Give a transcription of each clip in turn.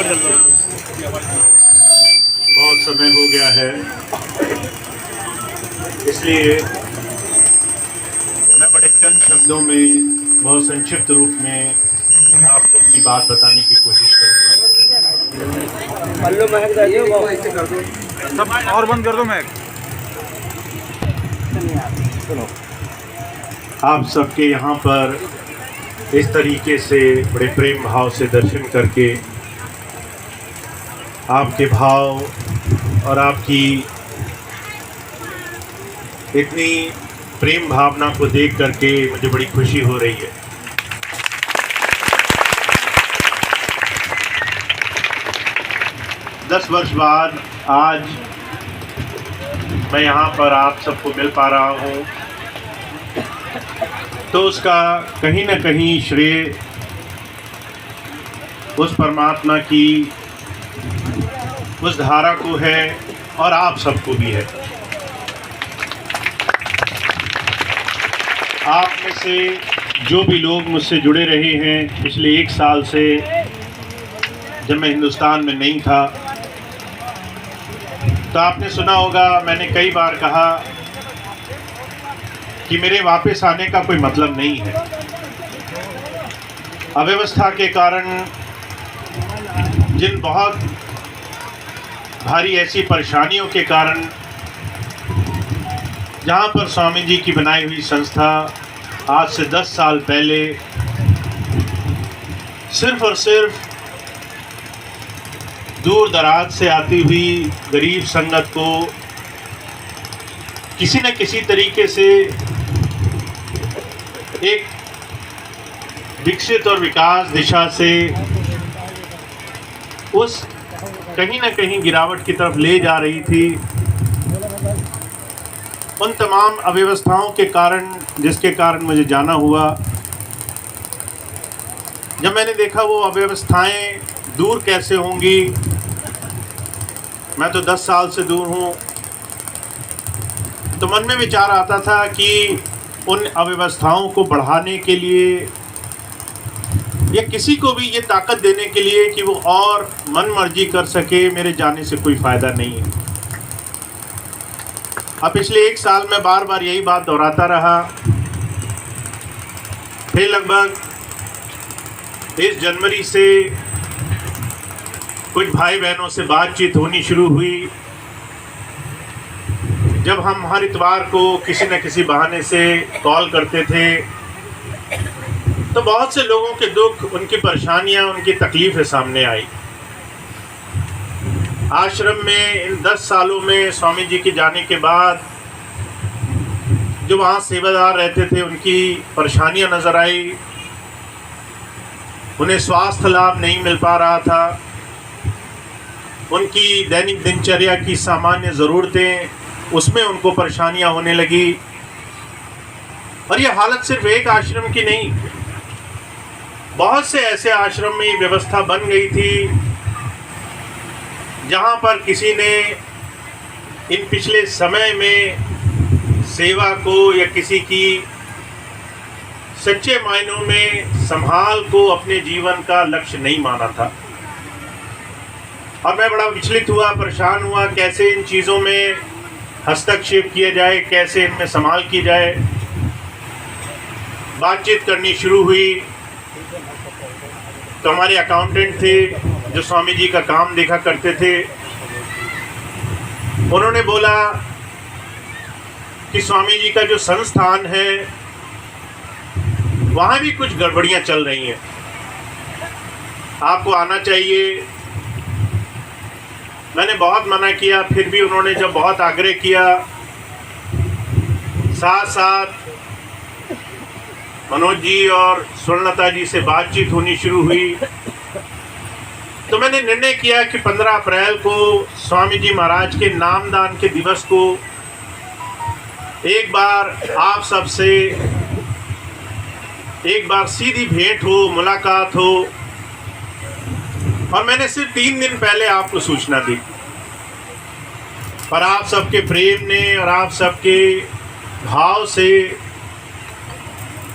बहुत समय हो गया है, इसलिए मैं बड़े चंद शब्दों में बहुत संक्षिप्त रूप में आपको अपनी बात बताने की कोशिश करूँगा। और बंद कर दो मैक। आप सबके यहाँ पर इस तरीके से बड़े प्रेम भाव से दर्शन करके आपके भाव और आपकी इतनी प्रेम भावना को देख करके मुझे बड़ी खुशी हो रही है। दस वर्ष बाद आज मैं यहाँ पर आप सबको मिल पा रहा हूँ, तो उसका कहीं ना कहीं श्रेय उस परमात्मा की उस धारा को है और आप सबको भी है। आप में से जो भी लोग मुझसे जुड़े रहे हैं पिछले 1 साल से, जब मैं हिंदुस्तान में नहीं था, तो आपने सुना होगा मैंने कई बार कहा कि मेरे वापस आने का कोई मतलब नहीं है। अव्यवस्था के कारण जिन बहुत भारी ऐसी परेशानियों के कारण जहाँ पर स्वामी जी की बनाई हुई संस्था आज से 10 साल पहले सिर्फ और सिर्फ दूर दराज से आती हुई गरीब संगत को किसी न किसी तरीके से एक विकसित और विकास दिशा से उस कहीं न कहीं गिरावट की तरफ ले जा रही थी, उन तमाम अव्यवस्थाओं के कारण जिसके कारण मुझे जाना हुआ। जब मैंने देखा वो अव्यवस्थाएं दूर कैसे होंगी, मैं तो 10 साल से दूर हूँ, तो मन में विचार आता था कि उन अव्यवस्थाओं को बढ़ाने के लिए या किसी को भी ये ताकत देने के लिए कि वो और मन मर्जी कर सके, मेरे जाने से कोई फ़ायदा नहीं है। अब पिछले 1 साल में बार बार यही बात दोहराता रहा। फिर लगभग 23 जनवरी से कुछ भाई बहनों से बातचीत होनी शुरू हुई। जब हम हर इतवार को किसी न किसी बहाने से कॉल करते थे, तो बहुत से लोगों के दुख, उनकी परेशानियां, उनकी तकलीफ़ें सामने आई। आश्रम में इन 10 सालों में स्वामी जी के जाने के बाद जो वहाँ सेवादार रहते थे, उनकी परेशानियां नज़र आई। उन्हें स्वास्थ्य लाभ नहीं मिल पा रहा था, उनकी दैनिक दिनचर्या की सामान्य ज़रूरतें, उसमें उनको परेशानियां होने लगी। और ये हालत सिर्फ एक आश्रम की नहीं, बहुत से ऐसे आश्रम में ये व्यवस्था बन गई थी जहाँ पर किसी ने इन पिछले समय में सेवा को या किसी की सच्चे मायनों में संभाल को अपने जीवन का लक्ष्य नहीं माना था। और मैं बड़ा विचलित हुआ, परेशान हुआ, कैसे इन चीज़ों में हस्तक्षेप किया जाए, कैसे इनमें संभाल की जाए। बातचीत करनी शुरू हुई तो हमारे अकाउंटेंट थे जो स्वामी जी का काम देखा करते थे, उन्होंने बोला कि स्वामी जी का जो संस्थान है वहाँ भी कुछ गड़बड़ियाँ चल रही हैं, आपको आना चाहिए। मैंने बहुत मना किया, फिर भी उन्होंने जब बहुत आग्रह किया, साथ साथ मनोज जी और स्वर्णलता जी से बातचीत होनी शुरू हुई, तो मैंने निर्णय किया कि 15 अप्रैल को स्वामी जी महाराज के नामदान के दिवस को एक बार आप सबसे एक बार सीधी भेंट हो, मुलाकात हो। और मैंने सिर्फ 3 दिन पहले आपको सूचना दी, पर आप सबके प्रेम ने और आप सबके भाव से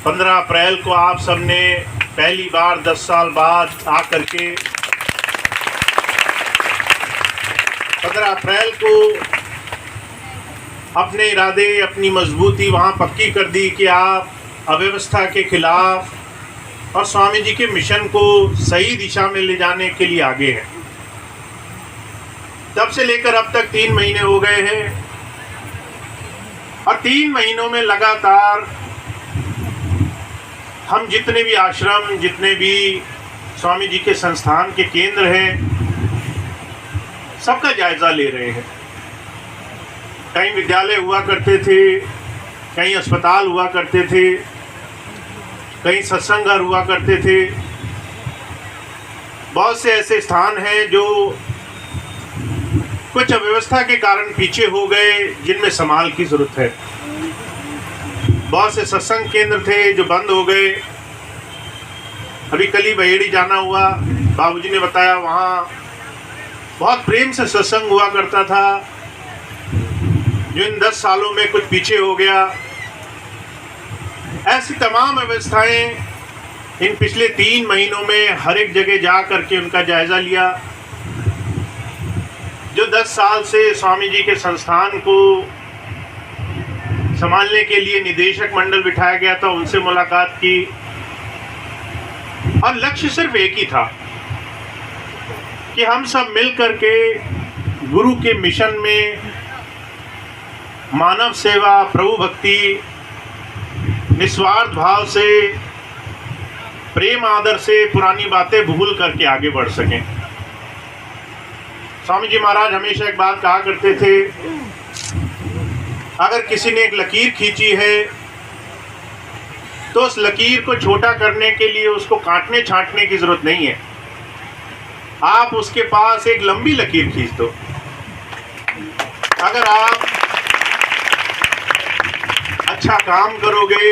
15 अप्रैल को आप सबने पहली बार 10 साल बाद आकर के 15 अप्रैल को अपने इरादे, अपनी मजबूती वहाँ पक्की कर दी कि आप अव्यवस्था के खिलाफ और स्वामी जी के मिशन को सही दिशा में ले जाने के लिए आगे हैं। तब से लेकर अब तक 3 महीने हो गए हैं और 3 महीनों में लगातार हम जितने भी आश्रम, जितने भी स्वामी जी के संस्थान के केंद्र हैं, सबका जायजा ले रहे हैं। कहीं विद्यालय हुआ करते थे, कहीं अस्पताल हुआ करते थे, कहीं सत्संग घर हुआ करते थे। बहुत से ऐसे स्थान हैं जो कुछ अव्यवस्था के कारण पीछे हो गए, जिनमें संभाल की जरूरत है। बहुत से सत्संग केंद्र थे जो बंद हो गए। अभी कल ही बहेड़ी जाना हुआ, बाबूजी ने बताया वहाँ बहुत प्रेम से सत्संग हुआ करता था, जो इन 10 सालों में कुछ पीछे हो गया। ऐसी तमाम व्यवस्थाएं इन पिछले 3 महीनों में हर एक जगह जा करके उनका जायजा लिया। जो 10 साल से स्वामी जी के संस्थान को संभालने के लिए निदेशक मंडल बिठाया गया था, उनसे मुलाकात की और लक्ष्य सिर्फ एक ही था कि हम सब मिल करके गुरु के मिशन में मानव सेवा, प्रभु भक्ति, निस्वार्थ भाव से, प्रेम आदर से पुरानी बातें भूल करके आगे बढ़ सकें। स्वामी जी महाराज हमेशा एक बात कहा करते थे, अगर किसी ने एक लकीर खींची है तो उस लकीर को छोटा करने के लिए उसको काटने छांटने की जरूरत नहीं है। आप उसके पास एक लंबी लकीर खींच दो। अगर आप अच्छा काम करोगे,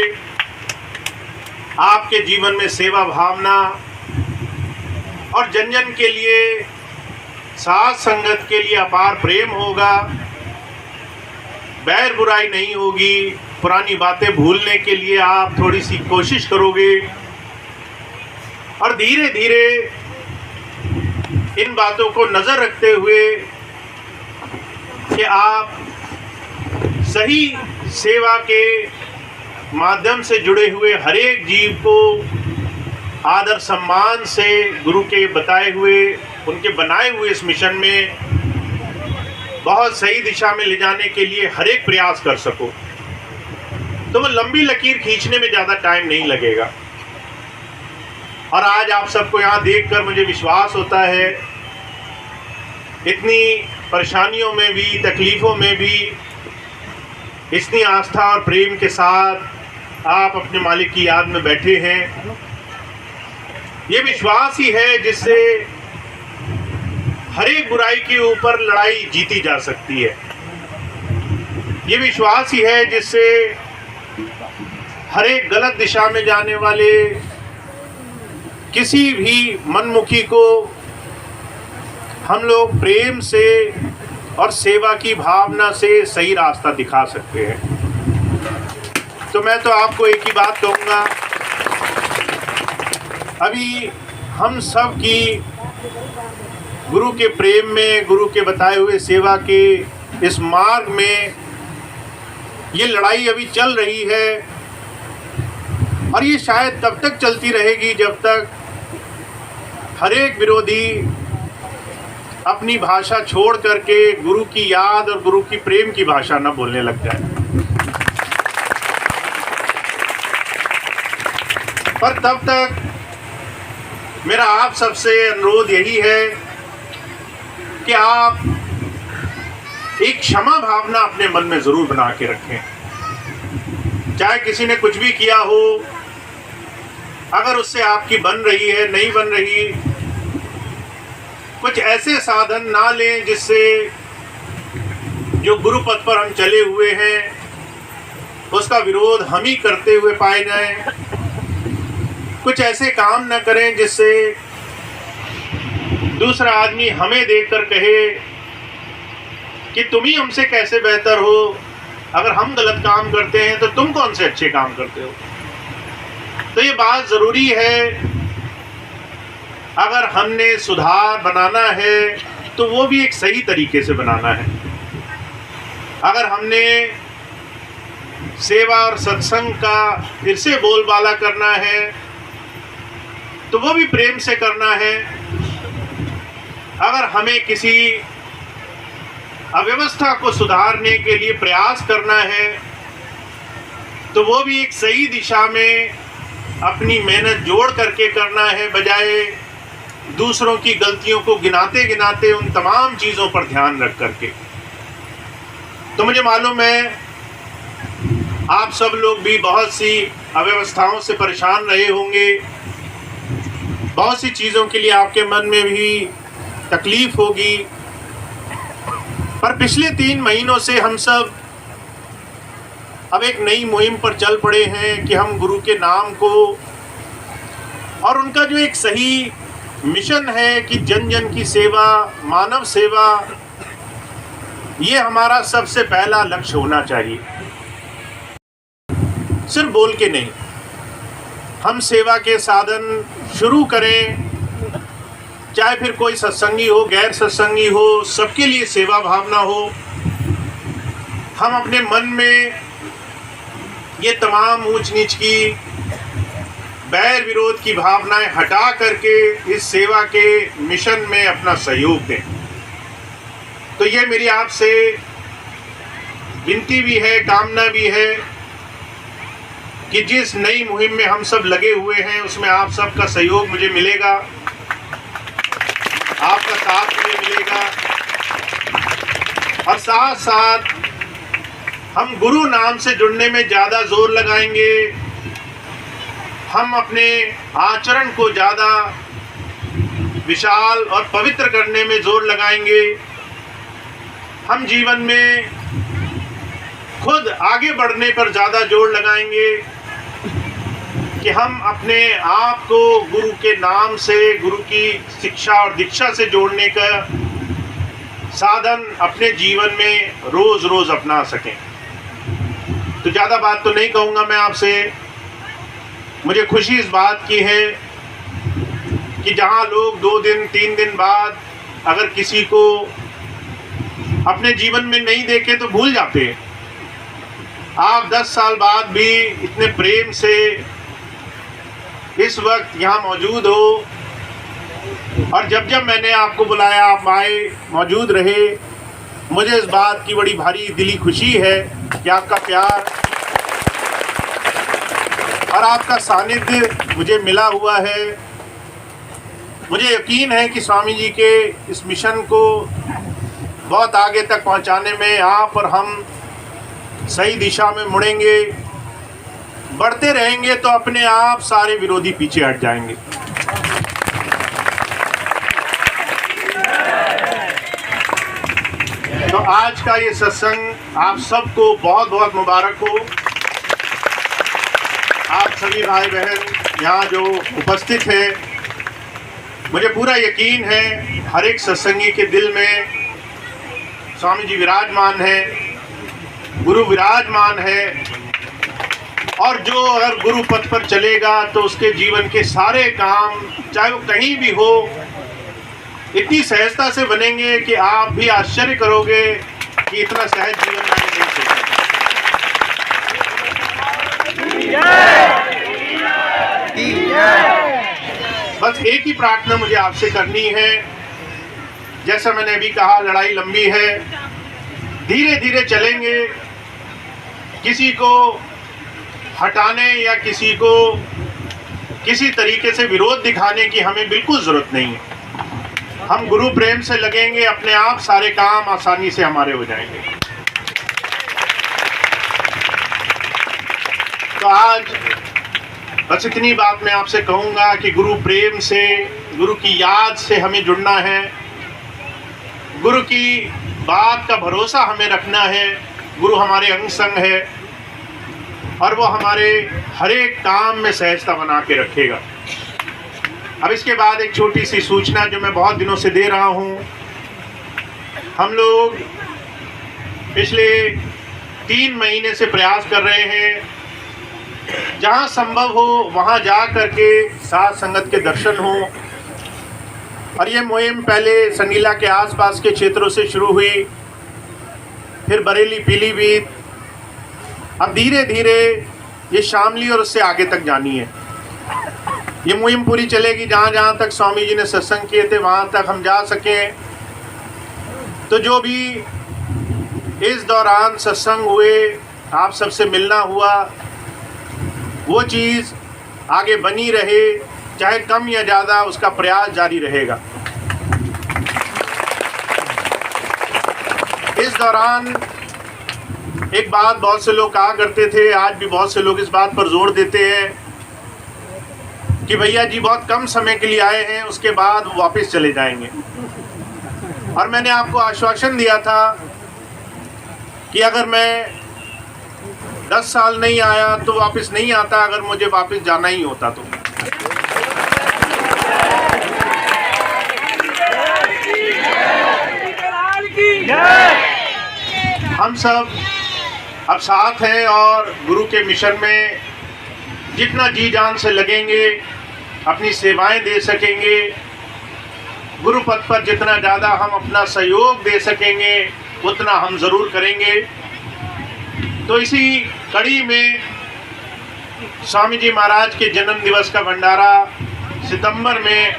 आपके जीवन में सेवा भावना और जन जन के लिए, साथ संगत के लिए अपार प्रेम होगा, बैर बुराई नहीं होगी, पुरानी बातें भूलने के लिए आप थोड़ी सी कोशिश करोगे और धीरे धीरे इन बातों को नज़र रखते हुए कि आप सही सेवा के माध्यम से जुड़े हुए हर एक जीव को आदर सम्मान से गुरु के बताए हुए, उनके बनाए हुए इस मिशन में बहुत सही दिशा में ले जाने के लिए हर एक प्रयास कर सको, तो वो लंबी लकीर खींचने में ज़्यादा टाइम नहीं लगेगा। और आज आप सबको यहाँ देखकर मुझे विश्वास होता है, इतनी परेशानियों में भी, तकलीफ़ों में भी इतनी आस्था और प्रेम के साथ आप अपने मालिक की याद में बैठे हैं। ये विश्वास ही है जिससे हर एक बुराई के ऊपर लड़ाई जीती जा सकती है। ये विश्वास ही है जिससे हर एक गलत दिशा में जाने वाले किसी भी मनमुखी को हम लोग प्रेम से और सेवा की भावना से सही रास्ता दिखा सकते हैं। तो मैं तो आपको एक ही बात कहूँगा, अभी हम सब की गुरु के प्रेम में, गुरु के बताए हुए सेवा के इस मार्ग में ये लड़ाई अभी चल रही है और ये शायद तब तक चलती रहेगी जब तक हर एक विरोधी अपनी भाषा छोड़ करके गुरु की याद और गुरु की प्रेम की भाषा न बोलने लग जाए। पर तब तक मेरा आप सबसे अनुरोध यही है कि आप एक क्षमा भावना अपने मन में ज़रूर बना के रखें। चाहे किसी ने कुछ भी किया हो, अगर उससे आपकी बन रही है, नहीं बन रही, कुछ ऐसे साधन ना लें जिससे जो गुरु पथ पर हम चले हुए हैं उसका विरोध हम ही करते हुए पाए जाएं। कुछ ऐसे काम न करें जिससे दूसरा आदमी हमें देखकर कहे कि तुम ही हमसे कैसे बेहतर हो, अगर हम गलत काम करते हैं तो तुम कौन से अच्छे काम करते हो। तो ये बात ज़रूरी है, अगर हमने सुधार बनाना है तो वो भी एक सही तरीके से बनाना है। अगर हमने सेवा और सत्संग का फिर से बोलबाला करना है तो वो भी प्रेम से करना है। अगर हमें किसी अव्यवस्था को सुधारने के लिए प्रयास करना है तो वो भी एक सही दिशा में अपनी मेहनत जोड़ करके करना है, बजाय दूसरों की गलतियों को गिनाते गिनाते उन तमाम चीज़ों पर ध्यान रख करके। तो मुझे मालूम है आप सब लोग भी बहुत सी अव्यवस्थाओं से परेशान रहे होंगे, बहुत सी चीज़ों के लिए आपके मन में भी तकलीफ होगी। पर पिछले 3 महीनों से हम सब अब एक नई मुहिम पर चल पड़े हैं कि हम गुरु के नाम को और उनका जो एक सही मिशन है कि जन जन की सेवा, मानव सेवा, ये हमारा सबसे पहला लक्ष्य होना चाहिए। सिर्फ बोल के नहीं, हम सेवा के साधन शुरू करें, चाहे फिर कोई सत्संगी हो, गैर सत्संगी हो, सबके लिए सेवा भावना हो। हम अपने मन में ये तमाम ऊंच नीच की, बैर विरोध की भावनाएं हटा करके इस सेवा के मिशन में अपना सहयोग दें। तो ये मेरी आपसे विनती भी है, कामना भी है कि जिस नई मुहिम में हम सब लगे हुए हैं उसमें आप सबका सहयोग मुझे मिलेगा, आपका साथ मुझे मिलेगा। और साथ साथ हम गुरु नाम से जुड़ने में ज़्यादा जोर लगाएंगे, हम अपने आचरण को ज़्यादा विशाल और पवित्र करने में जोर लगाएंगे। हम जीवन में खुद आगे बढ़ने पर ज़्यादा जोर लगाएंगे कि हम अपने आप को गुरु के नाम से, गुरु की शिक्षा और दीक्षा से जोड़ने का साधन अपने जीवन में रोज़ रोज़ अपना सकें। तो ज़्यादा बात तो नहीं कहूँगा मैं आपसे। मुझे खुशी इस बात की है कि जहाँ लोग 2 दिन 3 दिन बाद अगर किसी को अपने जीवन में नहीं देखे तो भूल जाते हैं, आप 10 साल बाद भी इतने प्रेम से इस वक्त यहाँ मौजूद हो। और जब जब मैंने आपको बुलाया आप आए, मौजूद रहे। मुझे इस बात की बड़ी भारी दिली खुशी है कि आपका प्यार और आपका सानिध्य मुझे मिला हुआ है। मुझे यकीन है कि स्वामी जी के इस मिशन को बहुत आगे तक पहुंचाने में आप और हम सही दिशा में मुड़ेंगे, बढ़ते रहेंगे तो अपने आप सारे विरोधी पीछे हट जाएंगे। तो आज का ये सत्संग आप सबको बहुत बहुत मुबारक हो। आप सभी भाई बहन यहाँ जो उपस्थित हैं, मुझे पूरा यकीन है हर एक सत्संगी के दिल में स्वामी जी विराजमान है, गुरु विराजमान है। और जो अगर गुरु पथ पर चलेगा तो उसके जीवन के सारे काम, चाहे वो कहीं भी हो, इतनी सहजता से बनेंगे कि आप भी आश्चर्य करोगे कि इतना सहज जीवन मैंने नहीं सोचा। बस एक ही प्रार्थना मुझे आपसे करनी है। जैसा मैंने अभी कहा, लड़ाई लंबी है, धीरे धीरे चलेंगे। किसी को हटाने या किसी को किसी तरीके से विरोध दिखाने की हमें बिल्कुल ज़रूरत नहीं है। हम गुरु प्रेम से लगेंगे, अपने आप सारे काम आसानी से हमारे हो जाएंगे। तो आज बस इतनी बात मैं आपसे कहूँगा कि गुरु प्रेम से, गुरु की याद से हमें जुड़ना है, गुरु की बात का भरोसा हमें रखना है। गुरु हमारे अंग संग है और वो हमारे हर एक काम में सहजता बना के रखेगा। अब इसके बाद एक छोटी सी सूचना जो मैं बहुत दिनों से दे रहा हूँ। हम लोग पिछले 3 महीने से प्रयास कर रहे हैं, जहाँ संभव हो वहाँ जा करके साथ संगत के दर्शन हो, और ये मुहिम पहले संडीला के आसपास के क्षेत्रों से शुरू हुई, फिर बरेली, पीलीभीत, अब धीरे धीरे ये शामली और उससे आगे तक जानी है। ये मुहिम पूरी चलेगी, जहाँ जहाँ तक स्वामी जी ने सत्संग किए थे वहाँ तक हम जा सकें। तो जो भी इस दौरान सत्संग हुए, आप सबसे मिलना हुआ, वो चीज़ आगे बनी रहे, चाहे कम या ज़्यादा, उसका प्रयास जारी रहेगा। इस दौरान एक बात बहुत से लोग कहा करते थे, आज भी बहुत से लोग इस बात पर जोर देते हैं कि भैया जी बहुत कम समय के लिए आए हैं, उसके बाद वो वापस चले जाएंगे। और मैंने आपको आश्वासन दिया था कि अगर मैं 10 साल नहीं आया तो वापस नहीं आता, अगर मुझे वापस जाना ही होता तो। हम सब अब साथ हैं और गुरु के मिशन में जितना जी जान से लगेंगे, अपनी सेवाएं दे सकेंगे, गुरु पद पर जितना ज़्यादा हम अपना सहयोग दे सकेंगे उतना हम ज़रूर करेंगे। तो इसी कड़ी में स्वामी जी महाराज के जन्म दिवस का भंडारा सितंबर में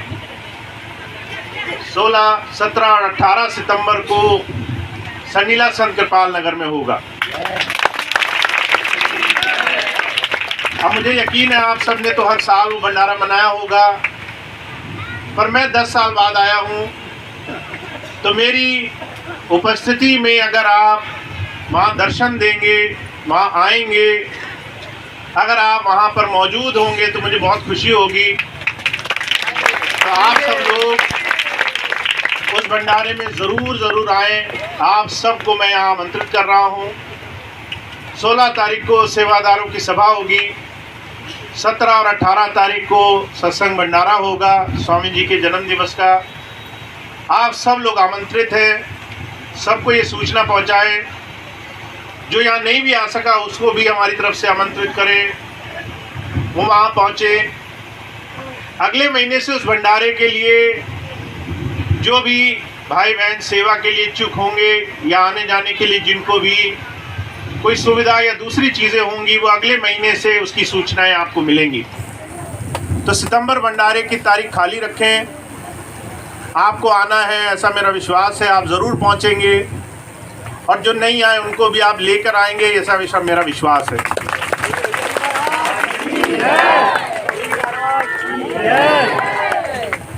16, 17 और 18 सितंबर को संडीला संत कृपाल नगर में होगा। अब मुझे यकीन है आप सब ने तो हर साल वो भंडारा मनाया होगा, पर मैं 10 साल बाद आया हूँ, तो मेरी उपस्थिति में अगर आप वहाँ दर्शन देंगे, वहाँ आएंगे, अगर आप वहाँ पर मौजूद होंगे तो मुझे बहुत खुशी होगी। तो आप सब लोग उस भंडारे में ज़रूर आएँ। आप सबको मैं यहाँ आमंत्रित कर रहा हूँ। 16 तारीख को सेवादारों की सभा होगी, 17 और 18 तारीख को सत्संग भंडारा होगा स्वामी जी के जन्म दिवस का। आप सब लोग आमंत्रित हैं, सबको ये सूचना पहुंचाएं। जो यहाँ नहीं भी आ सका उसको भी हमारी तरफ से आमंत्रित करें, वो वहाँ पहुँचे। अगले महीने से उस भंडारे के लिए जो भी भाई बहन सेवा के लिए इच्छुक होंगे या आने जाने के लिए जिनको भी कोई सुविधा या दूसरी चीज़ें होंगी, वो अगले महीने से उसकी सूचनाएं आपको मिलेंगी। तो सितंबर भंडारे की तारीख खाली रखें, आपको आना है ऐसा मेरा विश्वास है। आप ज़रूर पहुंचेंगे और जो नहीं आए उनको भी आप लेकर आएंगे ऐसा मेरा विश्वास है।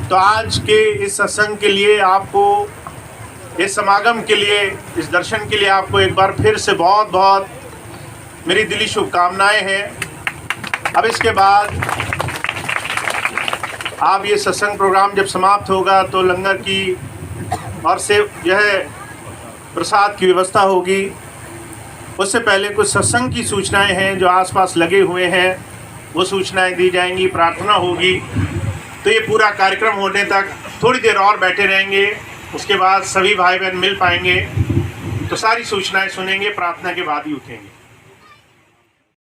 तो आज के इस सत्संग के लिए, आपको इस समागम के लिए, इस दर्शन के लिए आपको एक बार फिर से बहुत बहुत मेरी दिली शुभकामनाएं हैं। अब इसके बाद आप ये सत्संग प्रोग्राम जब समाप्त होगा तो लंगर की और से यह प्रसाद की व्यवस्था होगी। उससे पहले कुछ सत्संग की सूचनाएं हैं जो आसपास लगे हुए हैं, वो सूचनाएं दी जाएंगी, प्रार्थना होगी। तो ये पूरा कार्यक्रम होने तक थोड़ी देर और बैठे रहेंगे, उसके बाद सभी भाई बहन मिल पाएंगे, तो सारी सूचनाएं सुनेंगे, प्रार्थना के बाद ही उठेंगे।